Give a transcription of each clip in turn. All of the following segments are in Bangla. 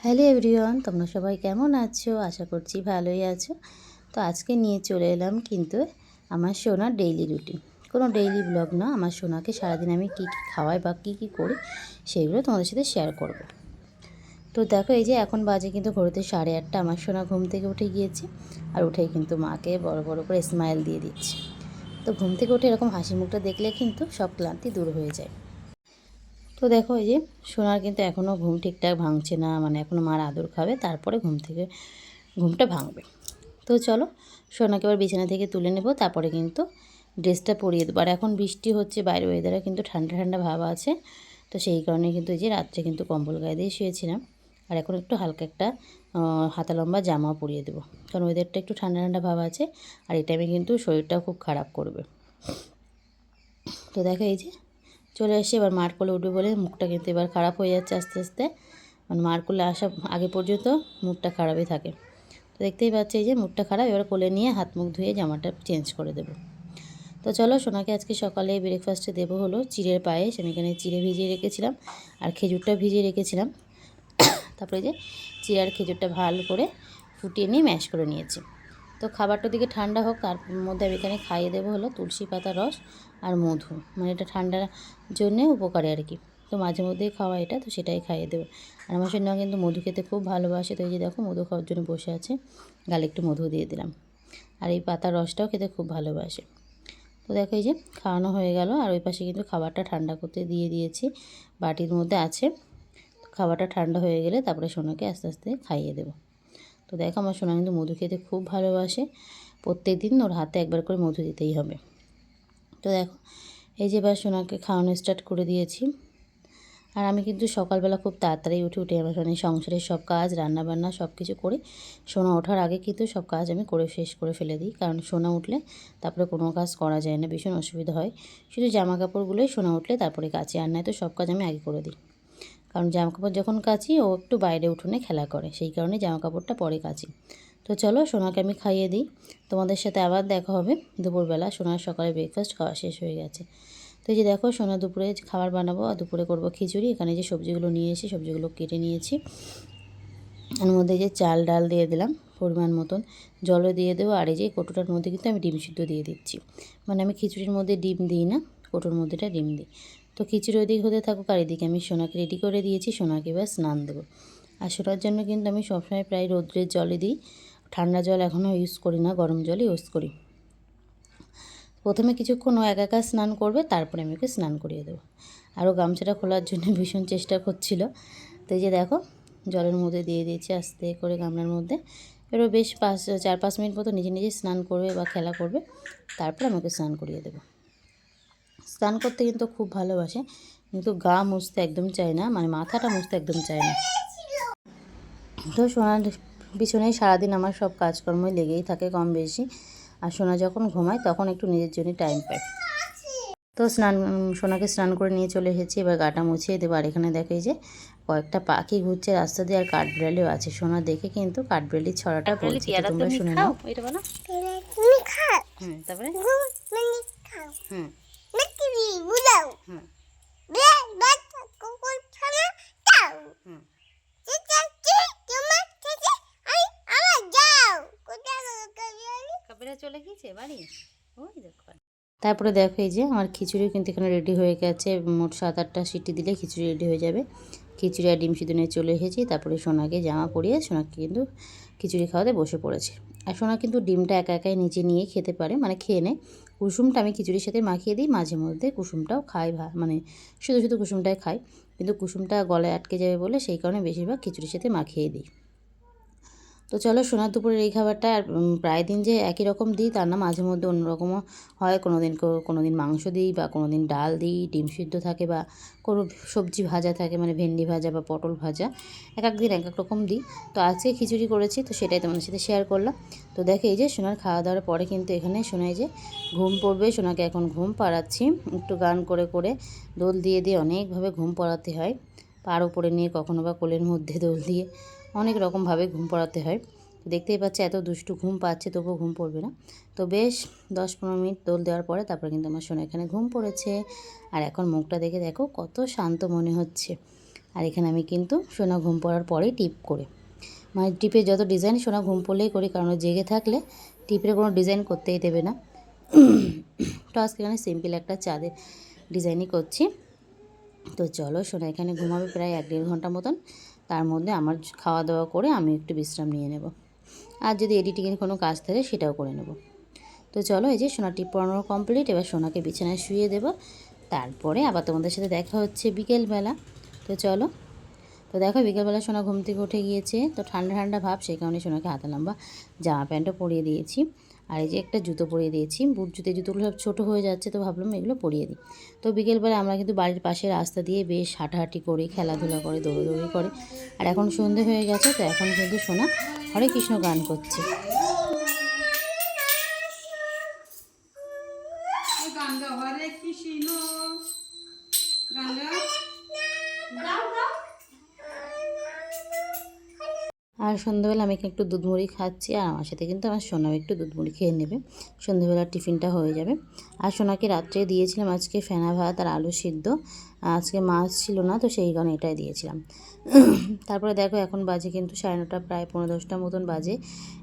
হ্যালো এভরিওয়ান, তোমরা সবাই কেমন আছো? আশা করছি ভালোই আছো। তো আজকে নিয়ে চলে এলাম কিন্তু আমার সোনার ডেইলি রুটিন। কোনো ডেইলি ব্লগ না, আমার সোনাকে সারাদিন আমি কী কী খাওয়াই বা কী কী করি সেইগুলো তোমাদের সাথে শেয়ার করব। তো দেখো, এই যে এখন বাজে কিন্তু ঘড়িতে 8:30। আমার সোনা ঘুম থেকে উঠে গিয়েছে, আর উঠেই কিন্তু মাকে বড় বড় করে স্মাইল দিয়ে দিচ্ছে। তো ঘুম থেকে উঠে এরকম হাসি মুখটা দেখলে কিন্তু সব ক্লান্তি দূর হয়ে যায়। তো দেখো, এই যে সোনার কিন্তু এখনও ঘুম ঠিকঠাক ভাঙছে না, মানে এখনও মার আদর খাবে, তারপরে ঘুমটা ভাঙবে। তো চলো, সোনাকে এবার বিছানা থেকে তুলে নেব, তারপরে কিন্তু ড্রেসটা পরিয়ে দেবো। আর এখন বৃষ্টি হচ্ছে, বাইরে ওয়েদারে কিন্তু ঠান্ডা ঠান্ডা ভাব আছে। তো সেই কারণে কিন্তু এই যে রাত্রে কিন্তু কম্বল গায়ে দিয়ে শুয়েছিলাম। আর এখন একটু হালকা একটা হাতা লম্বা জামা পরিয়ে দেবো, কারণ ওয়েদারটা একটু ঠান্ডা ঠান্ডা ভাব আছে। আর এই টাইমে কিন্তু শরীরটাও খুব খারাপ করবে। তো দেখো, এই যে চলে এসে এবার মার কোলে উঠবে বলে মুখটা কিন্তু এবার খারাপ হয়ে যাচ্ছে আস্তে আস্তে। মানে মার কোলে আসা আগে পর্যন্ত মুখটা খারাপই থাকে। তো দেখতেই পাচ্ছি এই যে মুখটা খারাপ, এবার কোলে নিয়ে হাত মুখ ধুয়ে জামাটা চেঞ্জ করে দেবো। তো চলো, সোনাকে আজকে সকালে ব্রেকফাস্টে দেবো হলো চিড়ের পায়েস। আমি এখানে চিড়ে ভিজিয়ে রেখেছিলাম আর খেজুরটা ভিজিয়ে রেখেছিলাম। তারপরে যে চিড়ে আর খেজুরটা ভালো করে ফুটিয়ে নিয়ে ম্যাশ করে নিয়েছি। তো খাবারটা দিকে ঠান্ডা হোক, তার মধ্যে আমি এখানে খাইয়ে দেবো হলো তুলসী পাতা রস আর মধু। মানে এটা ঠান্ডার জন্যে উপকারী আর কি। তো মাঝে মধ্যেই খাওয়া এটা, তো সেটাই খাইয়ে দেবো। আর আমার সঙ্গে কিন্তু মধু খেতে খুব ভালোবাসে। তো এই যে দেখো, মধু খাওয়ার জন্য বসে আছে, গালে একটু মধু দিয়ে দিলাম। আর এই পাতার রসটাও খেতে খুব ভালোবাসে। তো দেখো, এই যে খাওয়ানো হয়ে গেল। আর ওই পাশে কিন্তু খাবারটা ঠান্ডা করতে দিয়ে দিয়েছি, বাটির মধ্যে আছে। খাবারটা ঠান্ডা হয়ে গেলে তারপরে সোনাকে আস্তে আস্তে খাইয়ে দেবো। তো দেখো, আমার সোনা কিন্তু মধু খেতে খুব ভালোবাসে। প্রত্যেক দিন ওর হাতে একবার করে মধু দিতেই হবে। তো দেখো, এই যে এবার সোনাকে খাওয়ানো স্টার্ট করে দিয়েছি। আর আমি কিন্তু সকালবেলা খুব তাড়াতাড়ি উঠে আমার মানে সংসারের সব কাজ, রান্নাবান্না সব কিছু করি। সোনা ওঠার আগে কিন্তু সব কাজ আমি করে শেষ করে ফেলে দিই, কারণ সোনা উঠলে তারপরে কোনো কাজ করা যায় না, ভীষণ অসুবিধা হয়। শুধু জামা কাপড়গুলোই সোনা উঠলে তারপরে কাচি, আর নয় তো সব কাজ আমি আগে করে দিই। কারণ জামাকাপড় যখন কাচি ও একটু বাইরে উঠোনে খেলা করে, সেই কারণে জামাকাপড়টা পরে কাচি। তো চলো, সোনাকে আমি খাইয়ে দিই। তোমাদের সাথে আবার দেখা হবে দুপুরবেলা। সোনার সকালে ব্রেকফাস্ট খাওয়া শেষ হয়ে গেছে। তো এই যে দেখো, সোনা দুপুরে খাবার বানাবো, আর দুপুরে করবো খিচুড়ি। এখানে যে সবজিগুলো নিয়ে এসে সবজিগুলো কেটে নিয়েছি। এর মধ্যে যে চাল ডাল দিয়ে দিলাম পরিমাণ মতন, জলও দিয়ে দেবো। আর এই যে কৌটোটার মধ্যে কিন্তু আমি ডিম সিদ্ধ দিয়ে দিচ্ছি। মানে আমি খিচুড়ির মধ্যে ডিম দিই না, কৌটোর মধ্যেটা ডিম দিই। তো খিচুড়ি ওদিকে হতে থাকুক, আর এদিকে আমি সোনাকে রেডি করে দিয়েছি। সোনাকে এবার স্নান দেবো। আর সোনার জন্য কিন্তু আমি সবসময় প্রায় রৌদ্রের জলে দিই। ঠান্ডা জল এখনও ইউজ করি না, গরম জলই ইউজ করি। প্রথমে কিছুক্ষণ ও একা একা স্নান করবে, তারপরে আমি ওকে স্নান করিয়ে দেবো। আরও গামছাটা খোলার জন্য ভীষণ চেষ্টা করছিল। তো এই যে দেখো, জলের মধ্যে দিয়ে দিয়েছি আস্তে করে গামলার মধ্যে। এবারও বেশ 4-5 মিনিট মতো নিজে নিজে স্নান করবে বা খেলা করবে, তারপর আমাকে স্নান করিয়ে দেবো। স্নান করতে কিন্তু খুব ভালোবাসে, কিন্তু গা মুছতে একদম চায় না, মানে মাথাটা মুছতে একদম চায় না। তো সোনার পিছনেই সারাদিন আমার সব কাজকর্মই লেগেই থাকে কম বেশি। আর সোনা যখন ঘুমায় তখন একটু নিজের জন্য টাইম পায়। তো সোনাকে স্নান করে নিয়ে চলে এসেছি, এবার গাটা মুছিয়ে দেবো। আর এখানে দেখো, এই যে কয়েকটা পাখি ঘুরছে রাস্তা দিয়ে, আর কাঠবিড়ালিও আছে। সোনা দেখে কিন্তু কাঠবিড়ালির ছড়াটা বলছে, তো তোমরা শুনে নাও। তারপরে চলে গিয়েছে বাড়ি, ওই দেখো। তারপরে দেখো, এই যে আমার খিচুড়ি কিন্তু এখানে রেডি হয়ে গেছে। মোট 7-8টা সিটি দিলে খিচুড়ি রেডি হয়ে যাবে। খিচুড়ি আর ডিম সিদ্ধ নিয়ে চলে এসেছি। তারপরে সোনাকে জামা পরিয়ে সোনাকে কিন্তু খিচুড়ি খাওয়াতে বসে পড়েছে। আর সোনা কিন্তু ডিমটা একা একাই নিচে নিয়ে খেতে পারে, মানে খেয়ে নেয়। কুসুমটা আমি খিচুড়ির সাথে মাখিয়ে দিই, মাঝে মধ্যে কুসুমটাও খাই, মানে শুধু শুধু কুসুমটাই খাই। কিন্তু কুসুমটা গলায় আটকে যাবে বলে সেই কারণে বেশিরভাগ খিচুড়ির সাথে মাখিয়ে দিই। তো চলো, সোনার দুপুরের এই খাবারটা আর প্রায় দিন যে একই রকম দিই তা না, মাঝে মধ্যে অন্যরকমও হয়। কোনো দিন মাংস দিই, বা কোনো দিন ডাল দিই, ডিম সিদ্ধ থাকে, বা কোনো সবজি ভাজা থাকে, মানে ভেন্ডি ভাজা বা পটল ভাজা। এক এক দিন এক এক রকম দিই। তো আজকে খিচুড়ি করেছি, তো সেটাই তোমাদের সাথে শেয়ার করলাম। তো দেখো, এই যে সোনার খাওয়া দাওয়ার পরে কিন্তু এখানে শোনাই যে ঘুম পড়বে। সোনাকে এখন ঘুম পাড়াচ্ছি, একটু গান করে করে দোল দিয়ে দিয়ে অনেকভাবে ঘুম পড়াতে হয়। পার উপরে নিয়ে, কখনো বা কোলের মধ্যে দোল দিয়ে অনেক রকমভাবে ঘুম পড়াতে হয়। দেখতেই পাচ্ছে এত দুষ্টু ঘুম পাচ্ছে, তবুও ঘুম পড়বে না। তো বেশ 10-15 মিনিট দোল দেওয়ার পরে তারপরে কিন্তু আমার সোনা এখানে ঘুম পড়েছে। আর এখন মুখটা দেখে দেখো কত শান্ত মনে হচ্ছে। আর এখানে আমি কিন্তু সোনা ঘুম পড়ার পরেই টিপ করে, মানে টিপে যত ডিজাইন সোনা ঘুম পড়লেই করি, কারণ জেগে থাকলে টিপের কোনো ডিজাইন করতেই দেবে না। তো আজকে এখানে সিম্পল একটা চাঁদের ডিজাইনই করছি। তো চলো, সোনা এখানে ঘুমাবে প্রায় 1-1.5 ঘন্টা মতন। তার মধ্যে আমার খাওয়া দাওয়া করে আমি একটু বিশ্রাম নিয়ে নেব, আর যদি এডিটিংয়ের কোনো কাজ থাকে সেটাও করে নেব। তো চলো, এই যে সোনা টিপ পরানো কমপ্লিট। এবার সোনাকে বিছানায় শুয়ে দেব, তারপরে আবার তোমাদের সাথে দেখা হচ্ছে বিকেলবেলা। তো চলো, তো দেখো বিকেলবেলা সোনা ঘুম থেকে উঠে গিয়েছে, তো ঠান্ডা ঠান্ডা ভাব, সেই কারণে সোনাকে হাতে লম্বা জামা প্যান্টও পরিয়ে দিয়েছি। আর এই যে একটা জুতো পরিয়ে দিয়েছি, বুট জুতোগুলো সব ছোটো হয়ে যাচ্ছে, তো ভাবলাম এগুলো পরিয়ে দিই। তো বিকেলবেলা আমরা কিন্তু বাড়ির পাশে রাস্তা দিয়ে বেশ হাঁটাহাঁটি করি, খেলাধুলা করে, দৌড়োদৌড়ি করে। আর এখন সন্ধে হয়ে গেছে, তো এখন কিন্তু সোনা হরে কৃষ্ণ গান করছে। হরে কৃষ্ণ গান আর সন্ধ্যাবেলা আমি একটু দুধ মুড়ি খাচ্ছি, আর আমার সাথে কিন্তু আমার সোনাও একটু দুধ মুড়ি খেয়ে নেবে, সন্ধ্যাবেলার টিফিনটা হয়ে যাবে। আর সোনাকে রাত্রে দিয়েছিলাম আজকে ফেনা ভাত আর আলু সিদ্ধ, আজকে মাছ ছিল না, তো সেই কারণে এটাই দিয়েছিলাম। তারপরে দেখো এখন বাজে কিন্তু 9:30, প্রায় 10:45 মতন বাজে।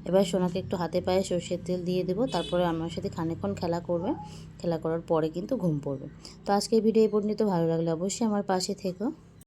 এবার সোনাকে একটু হাতে পায়ে সর্ষের তেল দিয়ে দেবো, তারপরে আমার সাথে খানিকক্ষণ খেলা করবে, খেলা করার পরে কিন্তু ঘুম পড়বে। তো আজকে ভিডিও এই পর্যন্ত, ভালো লাগলে অবশ্যই আমার পাশে থেকো।